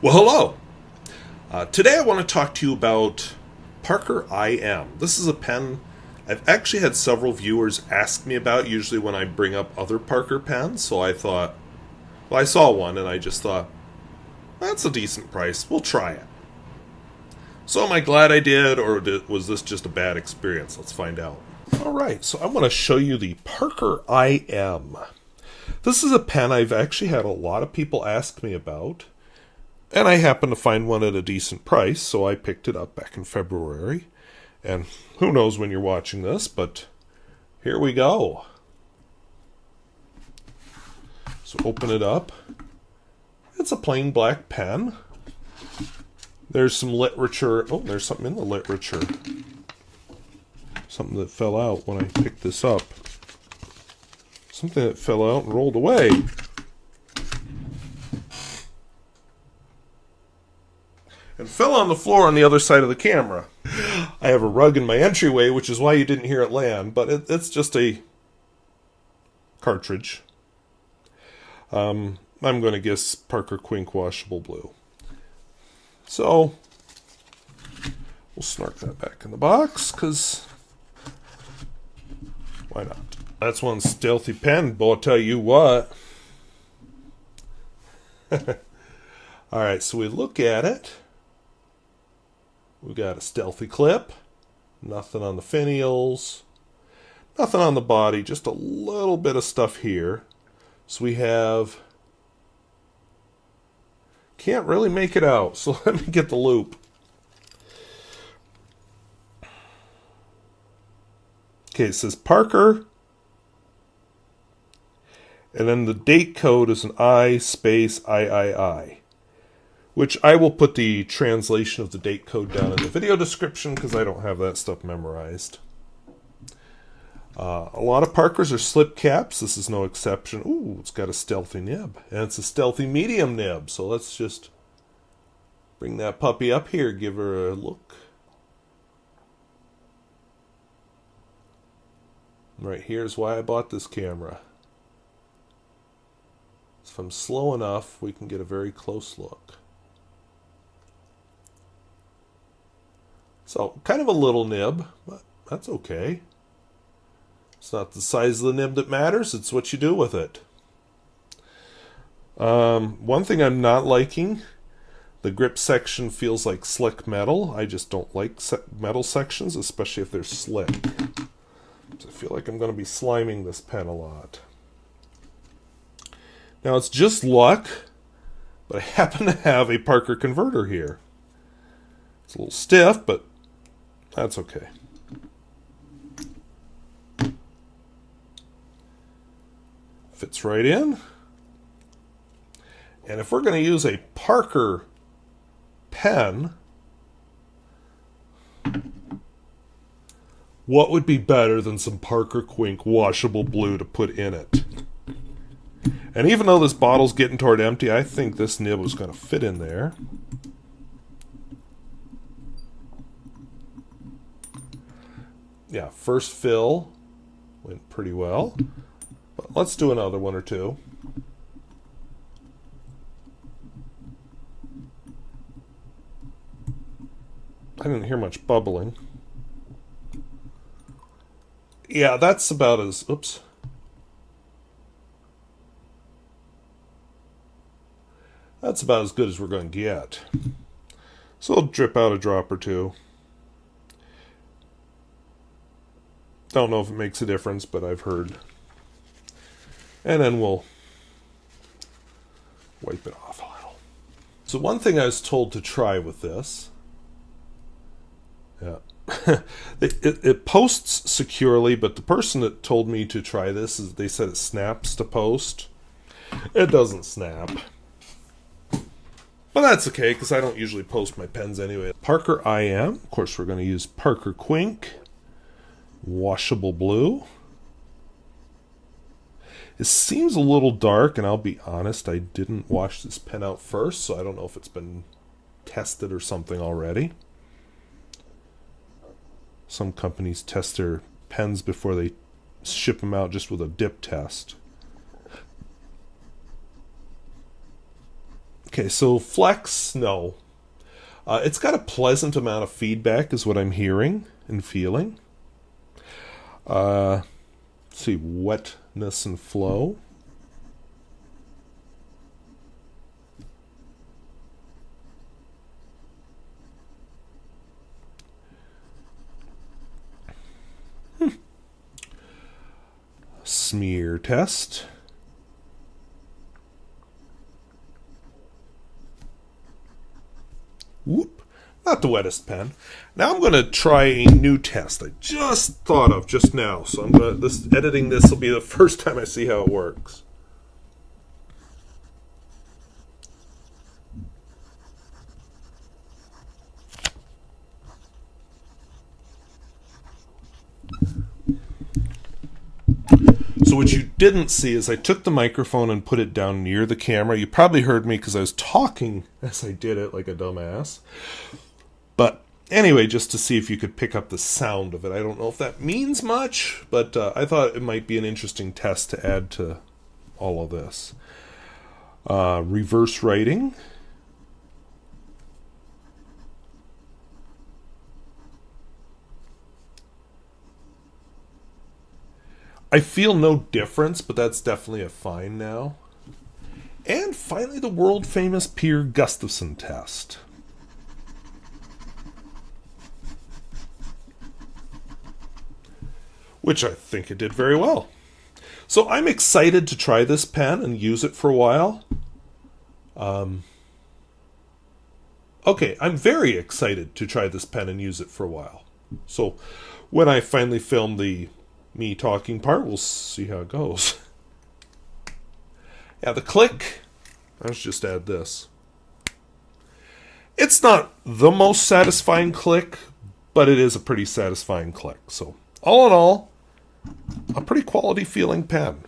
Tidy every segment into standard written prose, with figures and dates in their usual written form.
Well, hello. Today I want to talk to you about Parker IM. This is a pen I've actually had several viewers ask me about, usually when I bring up other Parker pens. So I thought, well, I saw one and I just thought, that's a decent price. We'll try it. So am I glad I did, or was this just a bad experience? Let's find out. Alright, so I want to show you the Parker IM. This is a pen I've actually had a lot of people ask me about. And I happened to find one at a decent price, so I picked it up back in February. And who knows when you're watching this, but here we go. So open it up. It's a plain black pen. There's some literature. Oh, there's something in the literature. Something that fell out when I picked this up. Something that fell out and rolled away. And fell on the floor on the other side of the camera. I have a rug in my entryway, which is why you didn't hear it land, but it's just a cartridge. I'm going to guess Parker Quink Washable Blue. So, we'll snark that back in the box, because why not? That's one stealthy pen, but I'll tell you what. Alright, so we look at it. We got a stealthy clip, nothing on the finials, nothing on the body, just a little bit of stuff here. So we have, can't really make it out, so let me get the loop. Okay, it says Parker, and then the date code is an I space III. Which I will put the translation of the date code down in the video description because I don't have that stuff memorized. A lot of Parkers are slip caps. This is no exception. Ooh, it's got a stealthy nib. And it's a stealthy medium nib. So let's just bring that puppy up here. Give her a look. Right here's why I bought this camera. If I'm slow enough, we can get a very close look. So, kind of a little nib, but that's okay. It's not the size of the nib that matters, it's what you do with it. One thing I'm not liking, the grip section feels like slick metal. I just don't like metal sections, especially if they're slick. So I feel like I'm going to be sliming this pen a lot. Now, it's just luck, but I happen to have a Parker converter here. It's a little stiff, but that's okay. Fits right in. And if we're going to use a Parker pen, what would be better than some Parker Quink Washable Blue to put in it? And even though this bottle's getting toward empty, I think this nib was going to fit in there. Yeah, first fill went pretty well. But let's do another one or two. I didn't hear much bubbling. Yeah, that's about as... Oops. That's about as good as we're going to get. So I'll drip out a drop or two. Don't know if it makes a difference, but I've heard. And then we'll wipe it off a little. So one thing I was told to try with this, it posts securely, but the person that told me to try this, they said it snaps to post. It doesn't snap. But that's okay, because I don't usually post my pens anyway. Parker IM. Of course, we're going to use Parker Quink Washable Blue. It seems a little dark, and I'll be honest, I didn't wash this pen out first, so I don't know if it's been tested or something already. Some companies test their pens before they ship them out just with a dip test. Okay, so flex, no. It's got a pleasant amount of feedback, is what I'm hearing and feeling. Let's see, wetness and flow. Smear test. Whoop. Not the wettest pen. Now I'm going to try a new test I just thought of just now. So I'm going to, editing this will be the first time I see how it works. So what you didn't see is I took the microphone and put it down near the camera. You probably heard me because I was talking as I did it like a dumbass. But anyway, just to see if you could pick up the sound of it. I don't know if that means much, but I thought it might be an interesting test to add to all of this. Reverse writing. I feel no difference, but that's definitely a fine now. And finally, the world-famous Peer Gustafson test. Which I think it did very well. So I'm excited to try this pen and use it for a while. Okay, I'm very excited to try this pen and use it for a while. So when I finally film the me talking part, we'll see how it goes. Yeah, the click, let's just add this. It's not the most satisfying click, but it is a pretty satisfying click. So all in all, a pretty quality feeling pen.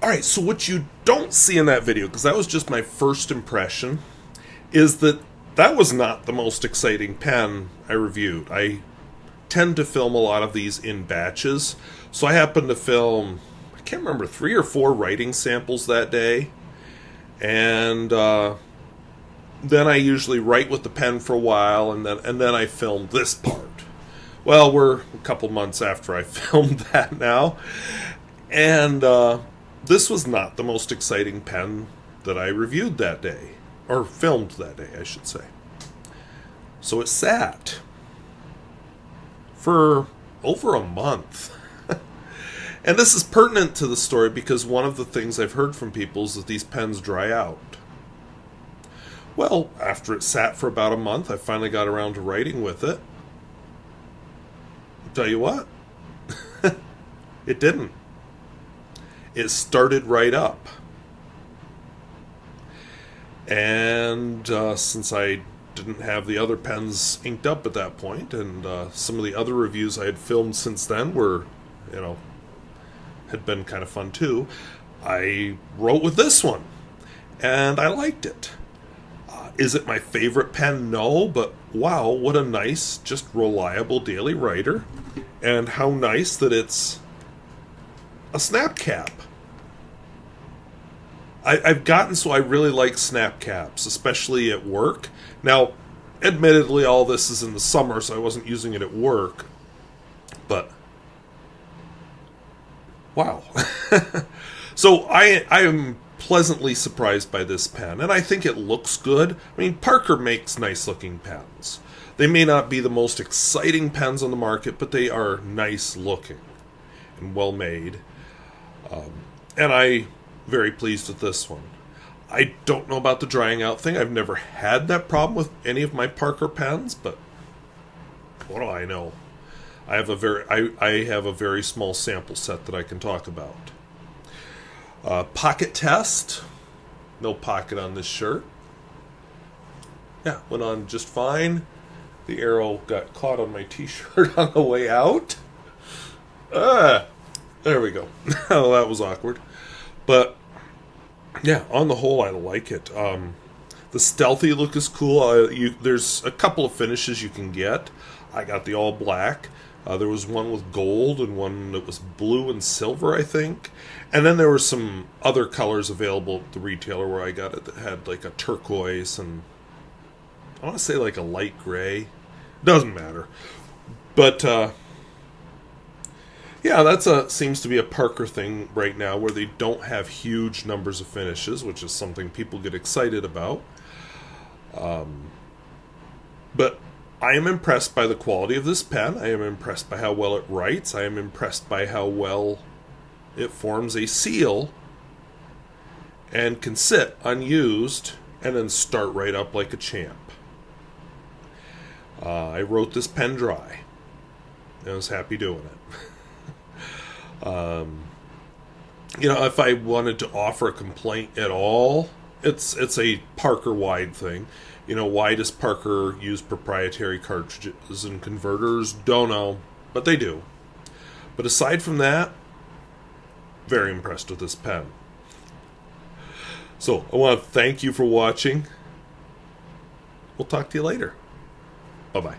Alright, so what you don't see in that video, because that was just my first impression, is that that was not the most exciting pen I reviewed. I tend to film a lot of these in batches. So I happened to film, I can't remember, 3 or 4 writing samples that day. And then I usually write with the pen for a while, and then I filmed this part. Well, we're a couple months after I filmed that now. And this was not the most exciting pen that I reviewed that day. Or filmed that day, I should say. So it sat for over a month. And this is pertinent to the story because one of the things I've heard from people is that these pens dry out. Well, after it sat for about a month, I finally got around to writing with it. I'll tell you what, it didn't. It started right up. And since I didn't have the other pens inked up at that point, and some of the other reviews I had filmed since then were, had been kind of fun too, I wrote with this one, and I liked it. Is it my favorite pen? No, but wow, what a nice, just reliable daily writer, and how nice that it's a snap cap. I've gotten so I really like snap caps, especially at work. Now, admittedly, all this is in the summer, so I wasn't using it at work. But, wow. So I am pleasantly surprised by this pen, and I think it looks good. I mean, Parker makes nice-looking pens. They may not be the most exciting pens on the market, but they are nice-looking and well-made. And I'm very pleased with this one. I don't know about the drying out thing. I've never had that problem with any of my Parker pens, but what do I know? I have a very small sample set that I can talk about. Pocket test. No pocket on this shirt. Yeah, went on just fine. The arrow got caught on my t-shirt on the way out. There we go. Oh, that was awkward. But yeah, on the whole, I like it. The stealthy look is cool. There's a couple of finishes you can get. I got the all black. There was one with gold and one that was blue and silver, I think. And then there were some other colors available at the retailer where I got it that had like a turquoise and I want to say like a light gray. Doesn't matter. But yeah, seems to be a Parker thing right now where they don't have huge numbers of finishes, which is something people get excited about. But I am impressed by the quality of this pen. I am impressed by how well it writes. I am impressed by how well it forms a seal and can sit unused and then start right up like a champ. I wrote this pen dry. I was happy doing it. If I wanted to offer a complaint at all, it's a Parker-wide thing. Why does Parker use proprietary cartridges and converters? Don't know, but they do. But aside from that, very impressed with this pen. So, I want to thank you for watching. We'll talk to you later. Bye-bye.